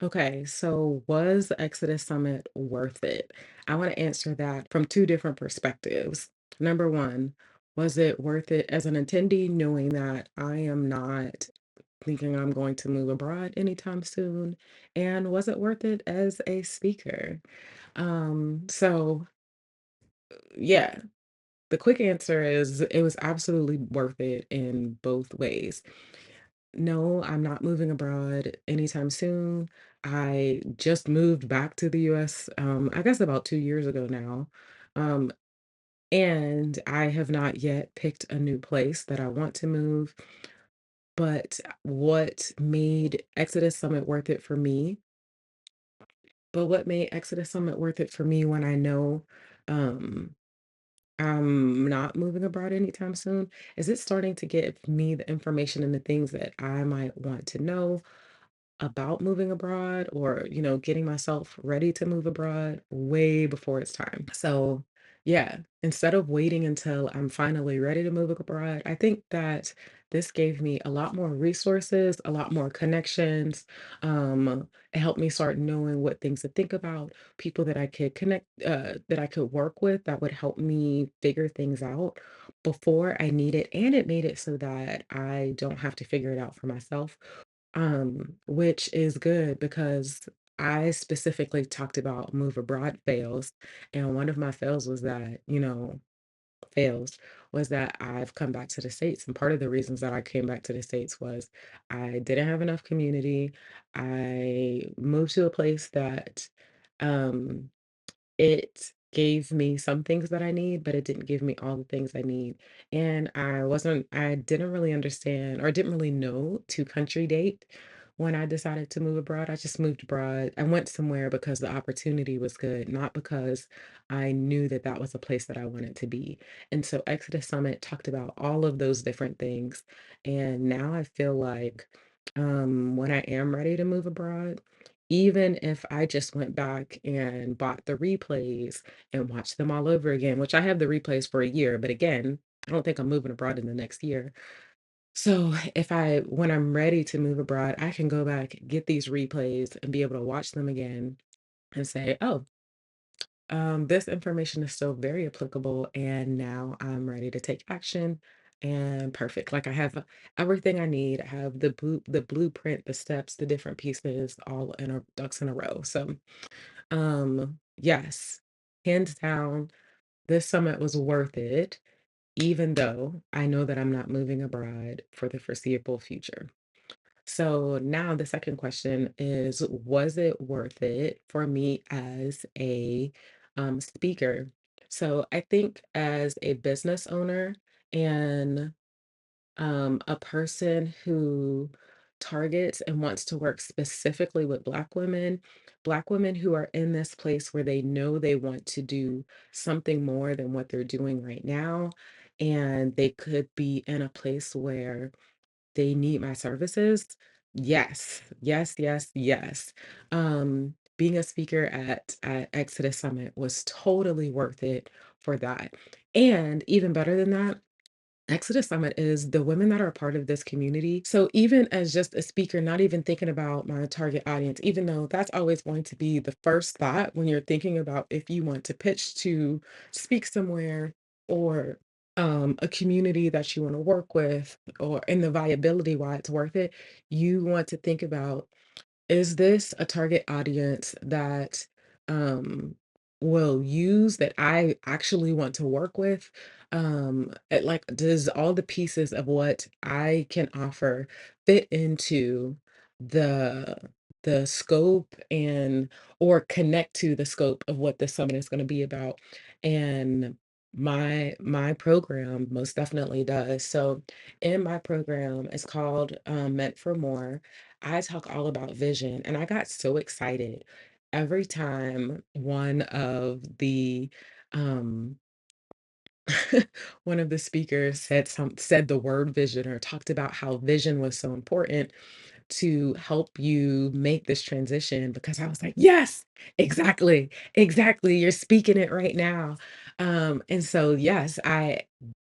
Okay, so was the Exodus Summit worth it? I want to answer that from two different perspectives. Number one, was it worth it as an attendee, knowing that I am not thinking I'm going to move abroad anytime soon? And was it worth it as a speaker? So yeah, the quick answer is it was absolutely worth it in both ways. No, I'm not moving abroad anytime soon. I just moved back to the US, I guess about 2 years ago now. Um, and I have not yet picked a new place that I want to move. But what made Exodus Summit worth it for me when I know um, I'm not moving abroad anytime soon is it starting to give me the information and the things that I might want to know about moving abroad or, getting myself ready to move abroad way before it's time. So, yeah, instead of waiting until I'm finally ready to move abroad, I think that this gave me a lot more resources, a lot more connections. It helped me start knowing what things to think about, people that I could that I could work with that would help me figure things out before I need it. And it made it so that I don't have to figure it out for myself, which is good because I specifically talked about move abroad fails. And one of my fails was that I've come back to the States. And part of the reasons that I came back to the States was I didn't have enough community. I moved to a place that um it gave me some things that I need, but it didn't give me all the things I need. And I didn't really understand or didn't really know to country date when I decided to move abroad. I just moved abroad. I went somewhere because the opportunity was good, not because I knew that that was a place that I wanted to be. And so Exodus Summit talked about all of those different things. And now I feel like when I am ready to move abroad, even if I just went back and bought the replays and watched them all over again, which I have the replays for a year, but again, I don't think I'm moving abroad in the next year. So when I'm ready to move abroad, I can go back, get these replays, and be able to watch them again and say, oh, this information is still very applicable, and now I'm ready to take action. And perfect. Like I have everything I need. I have the blueprint, the steps, the different pieces, all in a ducks in a row. So, yes, hands down, this summit was worth it, even though I know that I'm not moving abroad for the foreseeable future. So now the second question is, was it worth it for me as a speaker? So I think as a business owner and a person who targets and wants to work specifically with Black women who are in this place where they know they want to do something more than what they're doing right now. And they could be in a place where they need my services. Yes, yes, yes, yes. Being a speaker at Exodus Summit was totally worth it for that. And even better than that, Exodus Summit is the women that are a part of this community. So even as just a speaker, not even thinking about my target audience, even though that's always going to be the first thought when you're thinking about if you want to pitch to speak somewhere or a community that you want to work with or in the viability why it's worth it, you want to think about, is this a target audience that um, will use that I actually want to work with? Like, does all the pieces of what I can offer fit into the the scope and or connect to the scope of what the summit is going to be about? And my program most definitely does. So in my program, it's called Meant for More. I talk all about vision, and I got so excited every time um one of the speakers said the word vision or talked about how vision was so important to help you make this transition because I was like, yes, exactly, exactly. You're speaking it right now. And so yes,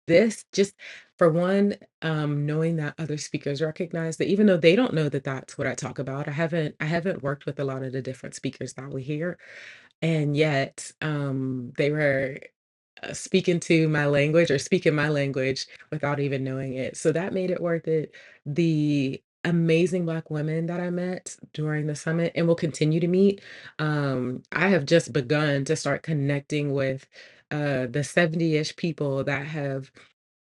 this just for one, knowing that other speakers recognize that even though they don't know that that's what I talk about, I haven't worked with a lot of the different speakers that we hear, and yet, they were speaking to my language or speaking my language without even knowing it. So that made it worth it. The amazing Black women that I met during the summit and will continue to meet. I have just begun to start connecting with the 70-ish people that have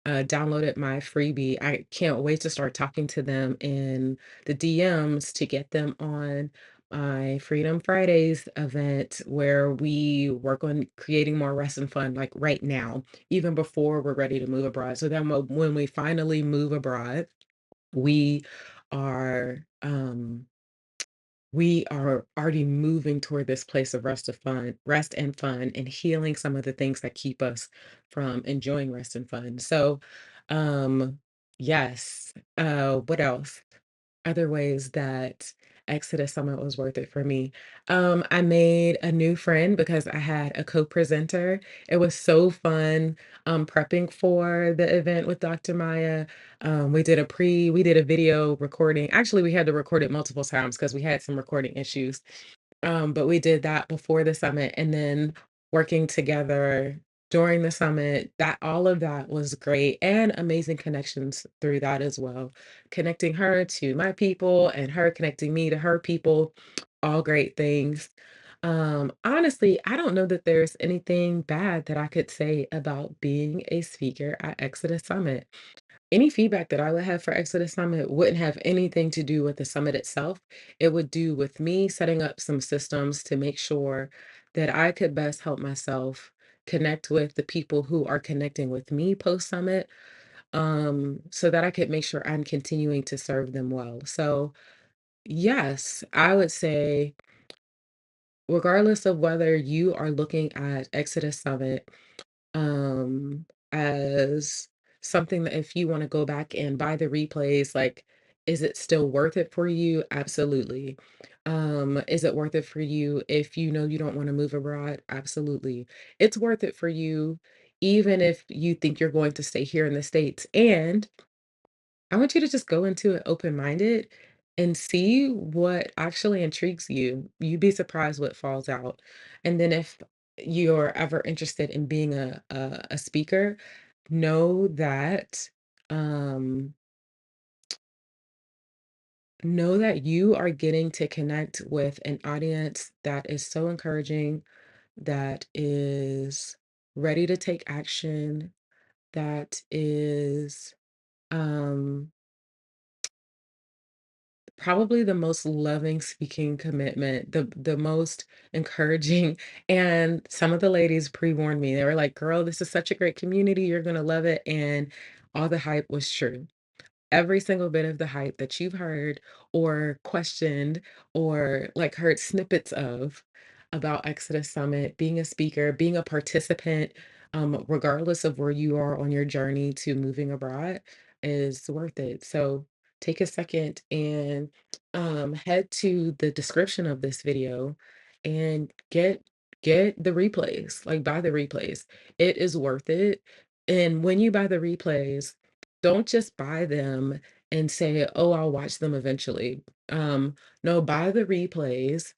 downloaded my freebie. I can't wait to start talking to them in the DMs to get them on my Freedom Fridays event where we work on creating more rest and fun, like right now, even before we're ready to move abroad. So then when we finally move abroad, we are we are already moving toward this place of rest and fun, and healing some of the things that keep us from enjoying rest and fun. So, yes. What else? Other ways that Exodus Summit was worth it for me. I made a new friend because I had a co-presenter. It was so fun prepping for the event with Dr. Maya. We did a video recording. Actually, we had to record it multiple times because we had some recording issues. But we did that before the summit and then working together during the summit. That all of that was great and amazing connections through that as well. Connecting her to my people and her connecting me to her people, all great things. Honestly, I don't know that there's anything bad that I could say about being a speaker at Exodus Summit. Any feedback that I would have for Exodus Summit wouldn't have anything to do with the summit itself. It would do with me setting up some systems to make sure that I could best help myself connect with the people who are connecting with me post summit, so that I could make sure I'm continuing to serve them well. So, yes, I would say, regardless of whether you are looking at Exodus Summit as something that if you want to go back and buy the replays, like, is it still worth it for you? Absolutely. Is it worth it for you if you know you don't want to move abroad? Absolutely. It's worth it for you even if you think you're going to stay here in the States. And I want you to just go into it open-minded and see what actually intrigues you. You'd be surprised what falls out. And then if you're ever interested in being a speaker, know that um know that you are getting to connect with an audience that is so encouraging, that is ready to take action, that is um probably the most loving speaking commitment, the most encouraging, and some of the ladies pre-warned me. They were like, "Girl, this is such a great community, you're gonna love it," and all the hype was true. Every single bit of the hype that you've heard or questioned or like heard snippets of about Exodus Summit, being a speaker, being a participant, regardless of where you are on your journey to moving abroad, is worth it. So take a second and head to the description of this video and get the replays, like buy the replays. It is worth it. And when you buy the replays, don't just buy them and say, "Oh, I'll watch them eventually." No, buy the replays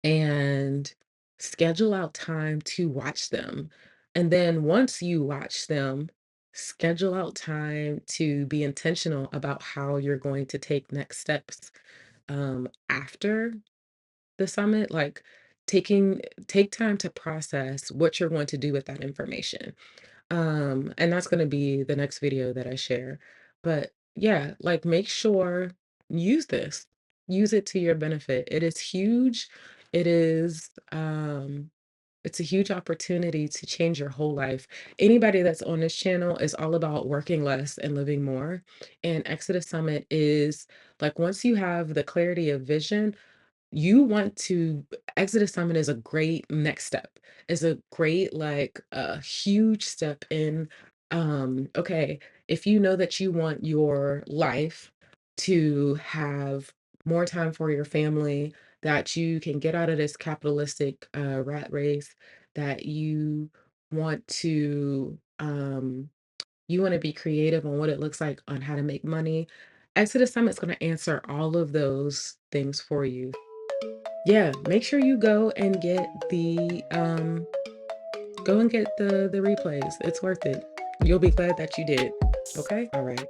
and schedule out time to watch them. And then once you watch them, schedule out time to be intentional about how you're going to take next steps after the summit. Like taking take time to process what you're going to do with that information, and that's gonna be the next video that I share. But yeah, like make sure use this. Use it to your benefit. It is huge. It is it's a huge opportunity to change your whole life. Anybody that's on this channel is all about working less and living more. And Exodus Summit is like once you have the clarity of vision, you want to Exodus Summit is a great next step. Is a great, like, a huge step in, okay, if you know that you want your life to have more time for your family, that you can get out of this capitalistic, rat race, that you want to, You want to be creative on what it looks like on how to make money. Exodus Summit's going to answer all of those things for you. Yeah, make sure you go and get the replays. It's worth it. You'll be glad that you did. Okay? All right.